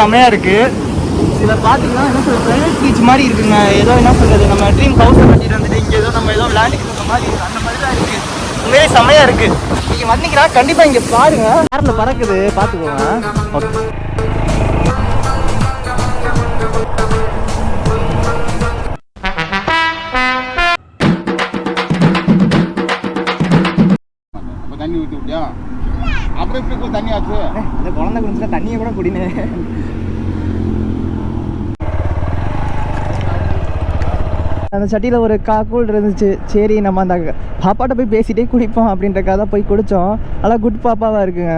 செம்மையா இருக்கு. இதில் பார்த்தீங்கன்னா என்ன சொல்றது, பிரைவேட் பீச் மாதிரி இருக்குங்க. ஏதோ என்ன சொல்றது, நம்ம ட்ரீம் ஹவுஸ் கட்டிட்டு வந்துட்டு இங்கே ஏதோ நம்ம ஏதோ விளையாண்டுட்டு இருக்க மாதிரி இருக்கு. அந்த மாதிரி தான் இருக்கு. உண்மையே செம்மையா இருக்கு. நீங்க வந்தீங்கன்னா கண்டிப்பா இங்க பாருங்க. ஏர்ல பறக்குது, பாத்துக்கோங்க. ஓகே. தண்ணி ஊற்றி விட்டியா? அப்புறம் எப்படி தண்ணி ஆச்சு? இந்த குழந்தை குடிச்சுனா தண்ணியை கூட குடினே. அந்த சட்டியில் ஒரு காக்கூல் இருந்துச்சு. சரி நம்ம அந்த பாப்பாட்ட போய் பேசிகிட்டே குடிப்போம் அப்படின்றக்காக தான் போய் குடித்தோம். அதெல்லாம் குட் பாப்பாவாக இருக்குங்க,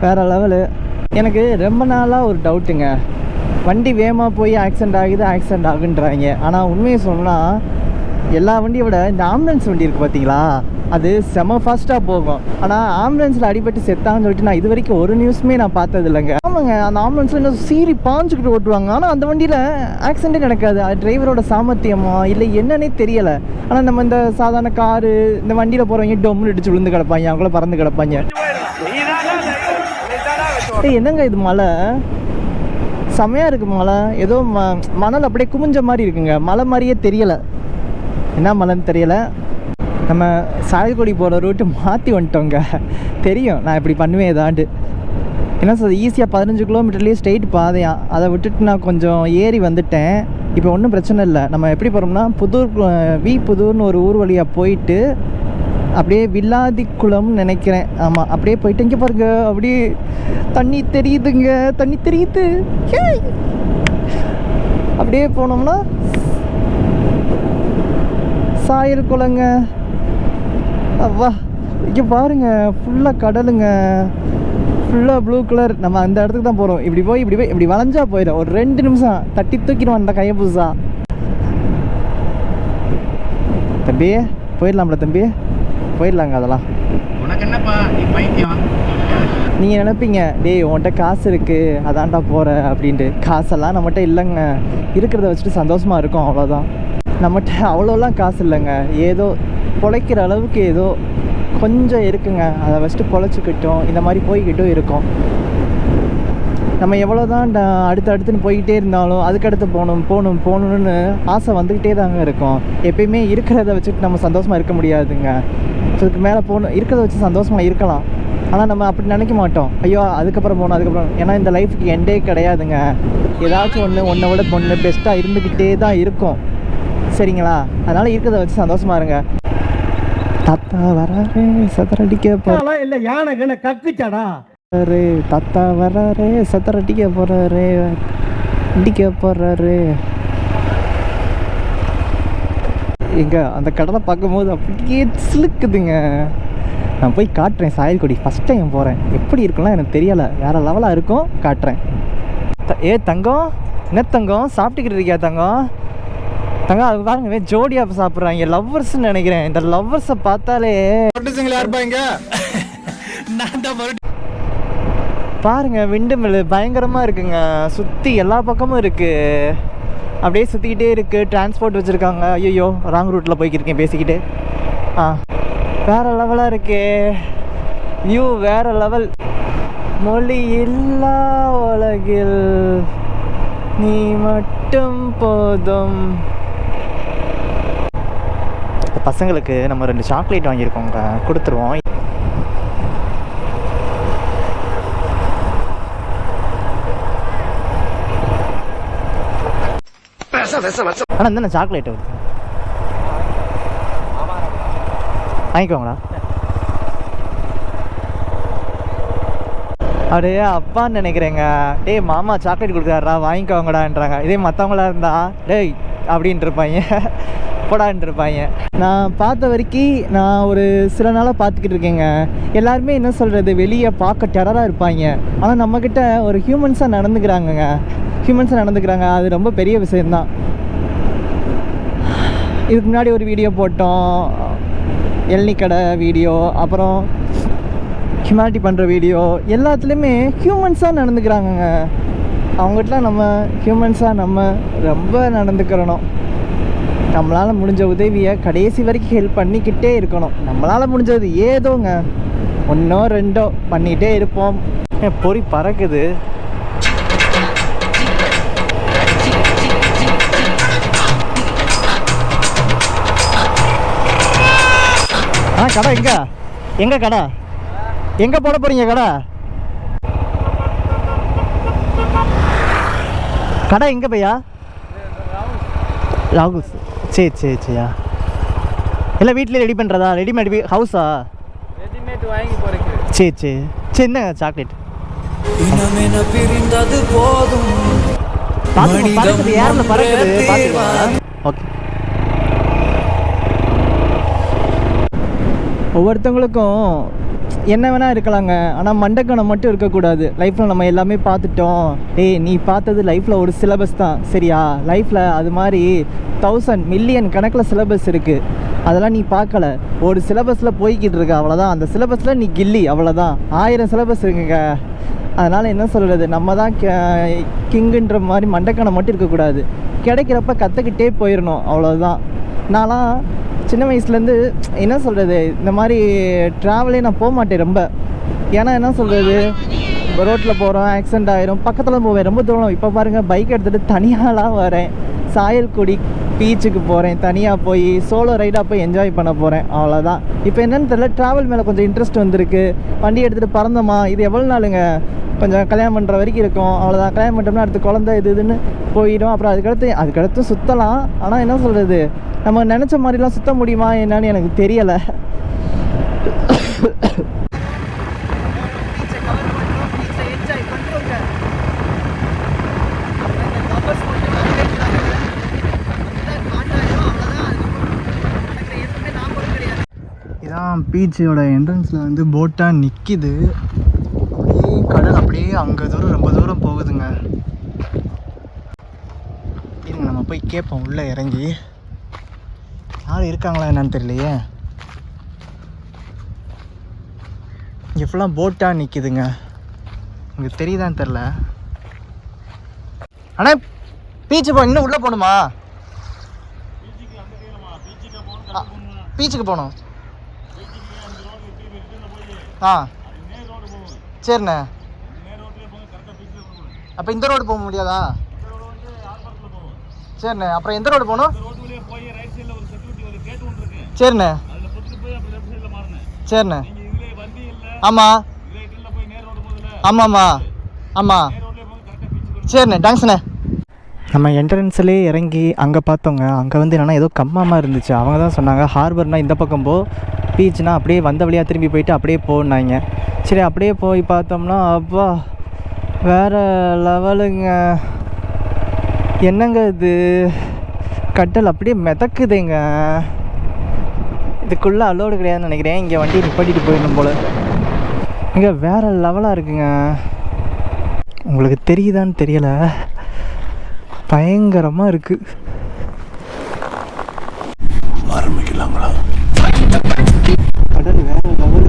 வேறு லெவலு. எனக்கு ரொம்ப நாளாக ஒரு டவுட்டுங்க, வண்டி வேகமாக போய் ஆக்சிடெண்ட் ஆகுன்றாங்க. ஆனால் உண்மையை சொன்னால் எல்லா வண்டியை விட இந்த ஆம்புலன்ஸ் வண்டி இருக்குது பார்த்தீங்களா, அது செம ஃபாஸ்ட்டாக போகும். ஆனால் ஆம்புலன்ஸில் அடிபட்டு செத்தாங்கன்னு சொல்லிட்டு நான் இது வரைக்கும் ஒரு நியூஸுமே நான் பார்த்தது இல்லைங்க. ஆமாங்க, அந்த ஆம்புலன்ஸில் இன்னும் சீறி பாஞ்சுக்கிட்டு ஓட்டுவாங்க. ஆனால் அந்த வண்டியில் ஆக்சிடென்ட்டே நடக்காது. அது டிரைவரோட சாமர்த்தியமா இல்லை என்னன்னே தெரியலை. ஆனால் நம்ம இந்த சாதாரண காரு, இந்த வண்டியில் போகிறவங்க டொம்னு இடிச்சு விழுந்து கிடப்பாங்க, அவங்கள பறந்து கிடப்பாங்க. என்னங்க இது மலை செமையாக இருக்குது. மலை ஏதோ மணல் அப்படியே குமிஞ்ச மாதிரி இருக்குங்க. மலை மாதிரியே தெரியலை, என்ன மலைன்னு தெரியலை. நம்ம சாயல்குடி போகிற ரூட்டு மாற்றி வந்துட்டோங்க. தெரியும் நான் இப்படி பண்ணுவேன் ஏதாண்டு. என்ன சொல்றது, ஈஸியாக 15 கிலோமீட்டர்லேயே ஸ்ட்ரெயிட் பாதையாக, அதை விட்டுட்டு நான் கொஞ்சம் ஏறி வந்துட்டேன். இப்போ ஒன்றும் பிரச்சனை இல்லை. நம்ம எப்படி போகிறோம்னா புதூர்னு ஒரு ஊர் வழியாக போயிட்டு அப்படியே வில்லாதிக்குளம்னு நினைக்கிறேன். ஆமாம், அப்படியே போயிட்டு இங்கே பாருங்க, அப்படியே தண்ணி தெரியுதுங்க, தண்ணி தெரியுது. அப்படியே போனோம்னா சாயல் குளங்க. அவ்வா, இங்கே பாருங்க, ஃபுல்லாக கடலுங்க, ஃபுல்லாக ப்ளூ கலர். நம்ம அந்த இடத்துக்கு தான் போகிறோம். இப்படி போய் இப்படி வளைஞ்சா போயிடும். ஒரு 2 நிமிஷம் தட்டி தூக்கிடுவோம் அந்த கையை புதுசா. தம்பி போயிடலாம்ல, தம்பி போயிடலாங்க. அதெல்லாம் உனக்கு என்னப்பா, நீ பைத்தியம். நீங்கள் நினைப்பீங்க, டேய் உன்கிட்ட காசு இருக்குது அதான்டா போகிற அப்படின்ட்டு. காசெல்லாம் நம்மகிட்ட இல்லைங்க. இருக்கிறத வச்சுட்டு சந்தோஷமாக இருக்கும், அவ்வளோதான். நம்மகிட்ட அவ்வளோலாம் காசு இல்லைங்க. ஏதோ பொழைக்கிற அளவுக்கு ஏதோ கொஞ்சம் இருக்குங்க. அதை வச்சுட்டு பொழைச்சிக்கிட்டோம், இந்த மாதிரி போய்கிட்டும் இருக்கோம். நம்ம எவ்வளோ தான் அடுத்துன்னு போய்கிட்டே இருந்தாலும் அதுக்கடுத்து போகணுன்னு ஆசை வந்துக்கிட்டே தாங்க இருக்கும். எப்பயுமே இருக்கிறத வச்சுட்டு நம்ம சந்தோஷமாக இருக்க முடியாதுங்க. அதுக்கு மேலே இருக்கிறத வச்சு சந்தோஷமாக இருக்கலாம். ஆனால் நம்ம அப்படி நினைக்க மாட்டோம். ஐயோ அதுக்கப்புறம் போகணும். ஏன்னா இந்த லைஃபுக்கு எண்டே கிடையாதுங்க. ஏதாச்சும் ஒன்றை விட பெஸ்ட்டாக இருந்துக்கிட்டே தான் இருக்கும், சரிங்களா? அதனால் இருக்கிறத வச்சு சந்தோஷமாக இருங்க. தாத்தா வராரு சதறடிக்க போறா இல்ல, யானை கண்ண கக்குச்சாடா. தாத்தா வராரு சதறடிக்க போறாரு, அடிக்க போறாரு. எங்க அந்த கடலை பார்க்கும்போது அப்படியே சிலுக்குதுங்க. நான் போய் காட்டுறேன். சாயல்குடி ஃபஸ்ட் டைம் போகிறேன், எப்படி இருக்குன்னா எனக்கு தெரியலை, வேறு லெவலாக இருக்கும், காட்டுறேன். தங்கம், என்ன தங்கம் சாப்பிட்டுக்கிட்டு இருக்கியா தங்கம்? அது பாருங்க, ஜோடியாக சாப்பிட்றாங்க, லவ்வர்ஸ்ன்னு நினைக்கிறேன். இந்த லவ்வர்ஸை பார்த்தாலே பாருங்க, விண்டு மில்லு பயங்கரமாக இருக்குங்க. சுற்றி எல்லா பக்கமும் இருக்குது, அப்படியே சுற்றிக்கிட்டே இருக்குது. டிரான்ஸ்போர்ட் வச்சுருக்காங்க. ஐயோ ராங் ரூட்டில் போய்க்கிருக்கேன் பேசிக்கிட்டு. வேறு லெவலாக இருக்கே வியூ, வேறு லெவல். மொழி இல்லா உலகில் நீ மட்டும் போதும். பசங்களுக்கு நம்ம 2 சாக்லேட் வாங்கியிருக்கோங்க, கொடுத்துருவோம். ஆனால் இந்த சாக்லேட் வாங்கிக்கோங்களா? அப்படியே அப்பான்னு நினைக்கிறேங்க. டேய் மாமா சாக்லேட் கொடுக்குறாரா, வாங்கிக்கோங்கடான்றாங்க. இதே மற்றவங்களா இருந்தா டேய் அப்படின்ட்டு இருப்பாங்க, போடான்ட்டு இருப்பாங்க. நான் பார்த்த வரைக்கும் நான் ஒரு சில நாளாக பார்த்துக்கிட்டு இருக்கேங்க. எல்லாருமே என்ன சொல்கிறது, வெளியே பார்க்க டெரராக இருப்பாங்க, ஆனால் நம்மக்கிட்ட ஒரு ஹியூமன்ஸாக நடந்துக்கிறாங்க. அது ரொம்ப பெரிய விஷயந்தான். இதுக்கு முன்னாடி ஒரு வீடியோ போட்டோம், எல்னி கடை வீடியோ, அப்புறம் ஹியூமனிட்டி பண்ணுற வீடியோ, எல்லாத்துலேயுமே ஹியூமன்ஸாக நடந்துக்கிறாங்கங்க. அவங்ககிட்டலாம் நம்ம ஹியூமன்ஸாக நம்ம ரொம்ப நடந்துக்கிறணும். நம்மளால் முடிஞ்ச உதவியை கடைசி வரைக்கும் ஹெல்ப் பண்ணிக்கிட்டே இருக்கணும். நம்மளால் முடிஞ்சது ஏதோங்க 1 2 பண்ணிகிட்டே இருப்போம். பொறி பறக்குது. ஆனால் கடை எங்கே கடை எங்கே போட போகிறீங்க கடை எங்கே பையா? ராகுஸ். சரியா இல்லை வீட்டிலே ரெடி பண்ணுறதா? ரெடிமேட் ஹவுஸா? ரெடிமேட் வாங்கி போறீங்க? சரி என்ன சாக்லேட் பறக்குது ஏரில் பறக்குது பார்த்துக்கலாம். ஓகே. ஒவ்வொருத்தவங்களுக்கும் என்ன வேணால் இருக்கலாங்க, ஆனால் மண்டக்கணம் மட்டும் இருக்கக்கூடாது. லைஃப்பில் நம்ம எல்லாமே பார்த்துட்டோம். நீ பார்த்தது லைஃப்பில் ஒரு சிலபஸ் தான் சரியா? லைஃப்பில் அது மாதிரி 1000 மில்லியன் கணக்கில் சிலபஸ் இருக்குது. அதெல்லாம் நீ பார்க்கல. ஒரு சிலபஸில் போய்கிட்டு இருக்க, அவ்வளோதான். அந்த சிலபஸில் நீ கில்லி, அவ்வளோதான். 1000 சிலபஸ் இருக்குங்க. அதனால் என்ன சொல்கிறது, நம்ம தான் கிங்குன்ற மாதிரி மண்டக்கணம் மட்டும் இருக்கக்கூடாது. கிடைக்கிறப்ப கற்றுக்கிட்டே போயிடணும், அவ்வளோதான். நான்லாம் சின்ன வயசுலேருந்து என்ன சொல்கிறது, இந்த மாதிரி ட்ராவலே நான் போக மாட்டேன் ரொம்ப. ஏன்னா என்ன சொல்கிறது, ரோட்டில் போகிறோம், ஆக்சிடெண்ட் ஆயிரும், பக்கத்தில் போவேன், ரொம்ப தூரம். இப்போ பாருங்கள், பைக் எடுத்துகிட்டு தனியாலாம் வரேன். சாயல்குடி பீச்சுக்கு போகிறேன், தனியாக போய் சோலோ ரைடாக போய் என்ஜாய் பண்ண போகிறேன், அவ்வளோதான். இப்போ என்னென்னு தெரியல, ட்ராவல் மேலே கொஞ்சம் இன்ட்ரெஸ்ட் வந்திருக்கு. வண்டி எடுத்துகிட்டு பறந்தோமா, இது எவ்வளோ நாளுங்க, கொஞ்சம் கல்யாணம் பண்ணுற வரைக்கும் இருக்கும், அவ்வளோதான். கல்யாணம் பண்ணிட்டோம்னா அடுத்து குழந்தை இதுன்னு போயிடும். அப்புறம் அதுக்கடுத்து சுற்றலாம். ஆனால் என்ன சொல்கிறது, நம்ம நினச்ச மாதிரிலாம் சுற்ற முடியுமா என்னன்னு எனக்கு தெரியலை. இதான் பீச்சோட என்ட்ரன்ஸில் வந்து போட்டாக நிற்கிது. அப்படியே கடல் அப்படியே அங்கே தூரம் ரொம்ப தூரம் போகுதுங்க. இருங்க நம்ம போய் கேட்போம் உள்ளே இறங்கி. யாரும் இருக்காங்களா என்னன்னு தெரியலையே. இங்கே ஃபுல்லாக போட்டாக நிற்கிதுங்க. உங்களுக்கு தெரியுதான்னு தெரில. ஆனால் பீச்சு இன்னும் உள்ளே போகணுமா? பீச்சுக்கு போகணும். சரிண்ணே. அப்போ இந்த ரோடு போக முடியாதா? சரிண்ணே. அப்புறம் எந்த ரோடு போகணும்? சரிண்ணே. சரிண்ணே. ஆமாம் ஆமாம். சரிண்ணே, தேங்க்ஸ்ண்ணே. நம்ம என்ட்ரன்ஸ்லேயே இறங்கி அங்கே பார்த்தோங்க. அங்கே வந்து என்னென்னா ஏதோ கம்மாமல் இருந்துச்சு. அவங்க தான் சொன்னாங்க, ஹார்பர்னால் இந்த பக்கம் போ, பீச்னா அப்படியே வந்த வழியாக திரும்பி போயிட்டு அப்படியே போனாங்க. சரி அப்படியே போய் பார்த்தோம்னா அப்பா வேறு லெவலுங்க. என்னங்க இது, கடல் அப்படியே மிதக்குதுங்க. இதுக்குள்ளே அலோடு கிடையாதுன்னு நினைக்கிறேன். இங்கே வண்டியை நிப்பாட்டிட்டு போயிடணும் போல். இங்கே வேறு லெவலாக இருக்குங்க. உங்களுக்கு தெரியுதான்னு தெரியலை, பயங்கரமாக இருக்குது. ஆரம்பிக்கலாங்களா? கடல் வேற லெவலு.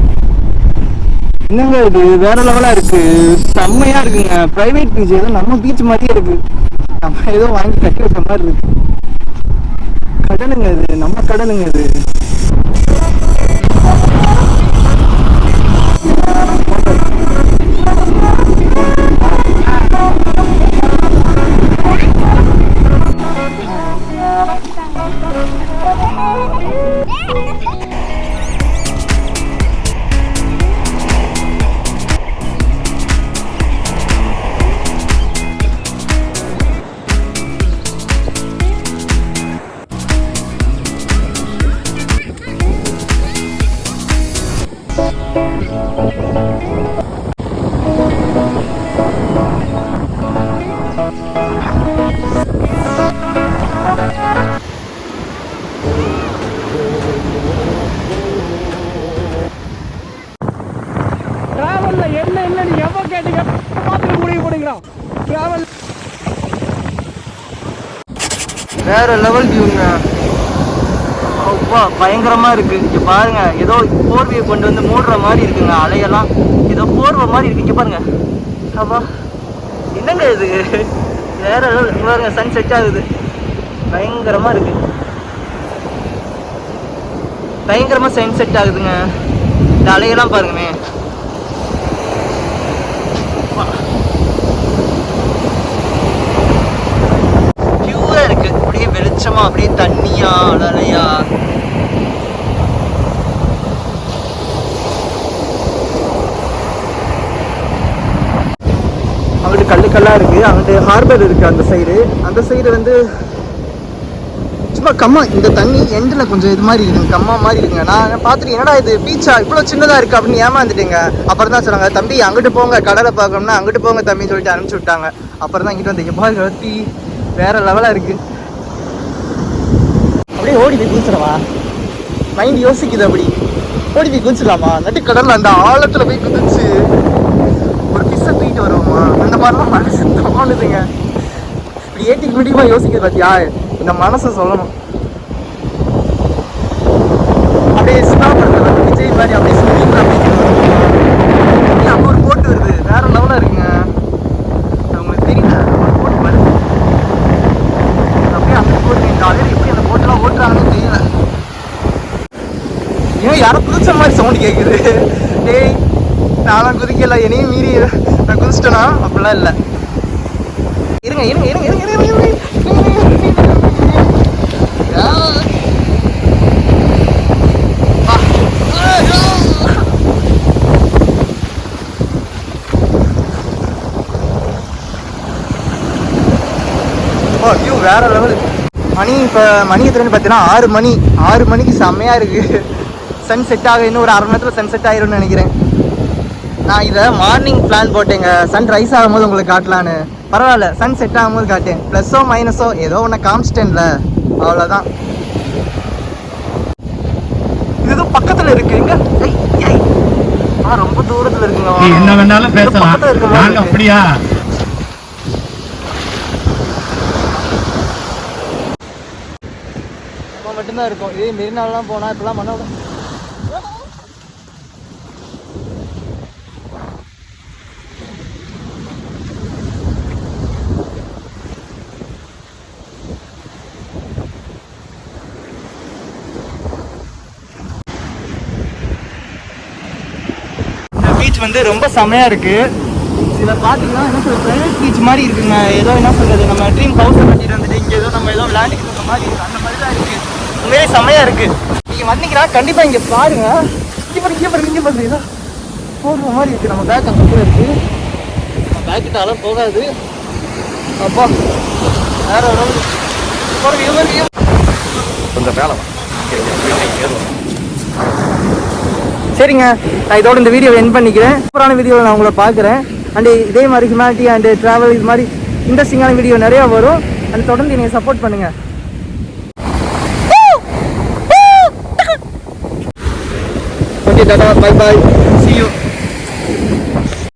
என்னங்க இது வேற லெவலாக இருக்குது, செம்மையாக இருக்குங்க. ப்ரைவேட் பீச், ஏதோ நம்ம பீச் மாதிரியே இருக்குது. நம்ம ஏதோ வாங்கி கட்டி வச்ச மாதிரி இருக்கு. கடலுங்க இது, நம்ம கடலுங்க இது. வேற லெவல் வியூங்க. அப்பா பயங்கரமாக இருக்குது. இங்கே பாருங்கள், ஏதோ போர்வையை கொண்டு வந்து மூடுற மாதிரி இருக்குங்க. அலையெல்லாம் ஏதோ போர்வை மாதிரி இருக்குது. இங்கே பாருங்கள். அப்பா என்னங்க இது, வேற லெவல் பாருங்க. சன் செட் ஆகுது, பயங்கரமாக இருக்குது. பயங்கரமாக சன் செட் ஆகுதுங்க. இந்த அலையெல்லாம் பாருங்கமே. அப்படியே வெளிச்சமா, அப்படியே தண்ணியா, அலையா. கல்லுக்கெல்லாம் இருக்குது. அங்கிட்டு ஹார்பர் இருக்குது அந்த சைடு வந்து சும்மா கம்மா. இந்த தண்ணி எண்டில் கொஞ்சம் இது மாதிரி இருக்குங்க, கம்மா மாதிரி இருக்குங்க. நான் பார்த்துட்டு என்னடா இது பீச்சா இவ்வளோ சின்னதாக இருக்குது அப்படின்னு ஏமாந்துட்டேங்க. அப்புறம் தான் சொன்னாங்க, தம்பி அங்கிட்டு போங்க கடலை பார்க்கணும்னா அங்கிட்டு போங்க தம்பின்னு சொல்லிட்டு அனுப்பிச்சி விட்டாங்க. அப்புறம் தான் இங்கிட்டு வந்து எப்பா கத்தி வேறு லெவலாக இருக்குது. அப்படியே ஓடி போய் குதிச்சிடவா, மைண்ட் யோசிக்குது. அப்படி ஓடி போய் குதிச்சிடலாமா, நட்டு கடலில் அந்த ஆழத்தில் போய் குதிச்சு ஒரு பிஸ்ஸை தூக்கிட்டு வருவோமா, அந்த மாதிரிலாம் மனசு தோணுதுங்க. இப்படி ஏற்றிக்கு முடியுமா யோசிக்குது பார்த்தியா, இந்த மனசை சொல்லணும். அப்படியே சினிமாவில் விஜய் மாதிரி அப்படியே ஸ்விம்மிங்கில் அப்படியே அங்கே ஒரு போட்டு வருது, வேற லெவலாக இருக்குங்க. உங்களுக்கு தெரியல, ஒரு போட்டு வருது அப்படியே அந்த போட்டு. இந்த ஆளு எப்படி அந்த போட்டெல்லாம் ஓட்டுறாங்கன்னு தெரியல. ஏன் யாரும் குதிச்ச மாதிரி சவுண்ட் கேட்குது. டேய் நானும் குதிக்கல, என்னையும் மீறி நான் குதிச்சிட்டேனா அப்படிலாம் இல்லை. இருங்க இருங்க இருங்க இருங்க இருங்க இருங்க வியூ வேற லெவல். மணி இப்போ மணி எத்தனைன்னு பார்த்தீங்கன்னா 6 மணிக்கு செம்மையாக இருக்குது. சன் செட் ஆக இன்னும் ஒரு 1/2 மணி நேரத்தில் சன் செட் ஆயிரும்னு நினைக்கிறேன். நான் இதை மார்னிங் பிளான் போட்டேங்க, சன் ரைஸ் ஆகும்போது உங்களுக்கு காட்டலான்னு. பரவாயில்ல, சன் செட் ஆகும்போது காட்டேன். ப்ளஸ்ஸோ மைனஸோ ஏதோ ஒன்று காமிச்சிட்டேன்ல, அவ்வளோதான். இது பக்கத்தில் இருக்கு. எங்க ரொம்ப தூரத்தில் இருக்குங்க. என்ன வேணாலும் பேசலாம், நாங்க அப்படியா? மட்டும்தான் இருக்கும். இதே மெரினாலாம் போனால் இப்பெல்லாம் பண்ண பீச் வந்து ரொம்ப செமையாக இருக்குது. இதில் பார்த்தீங்கன்னா என்ன சொல்கிறது, பீச் மாதிரி இருக்குங்க. ஏதோ என்ன சொல்கிறது, நம்ம ட்ரீம் ஹவுஸை கட்டிட்டு வந்துட்டு இங்கே ஏதோ நம்ம ஏதோ விளையாண்டுக்கிட்டு இருக்க மாதிரி இருக்குது. அந்த மாதிரி தான் இருக்குது. உண்மையே செமையாக இருக்குது. நீங்கள் வந்தீங்கன்னா கண்டிப்பாக இங்கே பாருங்கள். இங்கே பாருங்க ஏதோ போடுற மாதிரி இருக்குது. நம்ம பேக் அங்கே கூட இருக்குது. நம்ம பேக்கிட்டாலும் போகாது. அப்பா வேற கொஞ்சம் வேலை. சரிங்க, நான் இதோட இந்த வீடியோவை எண்ட் பண்ணிக்கிறேன். சூப்பரான வீடியோவில் நான் உங்களை பார்க்குறேன். அண்டு இதே மாதிரி ஹியூமனிட்டி அண்டு ட்ராவல் இது மாதிரி இன்ட்ரெஸ்டிங்கான வீடியோ நிறையா வரும். அண்ட் தொடர்ந்து நீங்கள் சப்போர்ட் பண்ணுங்கள். Okay Tata, bye bye, see you.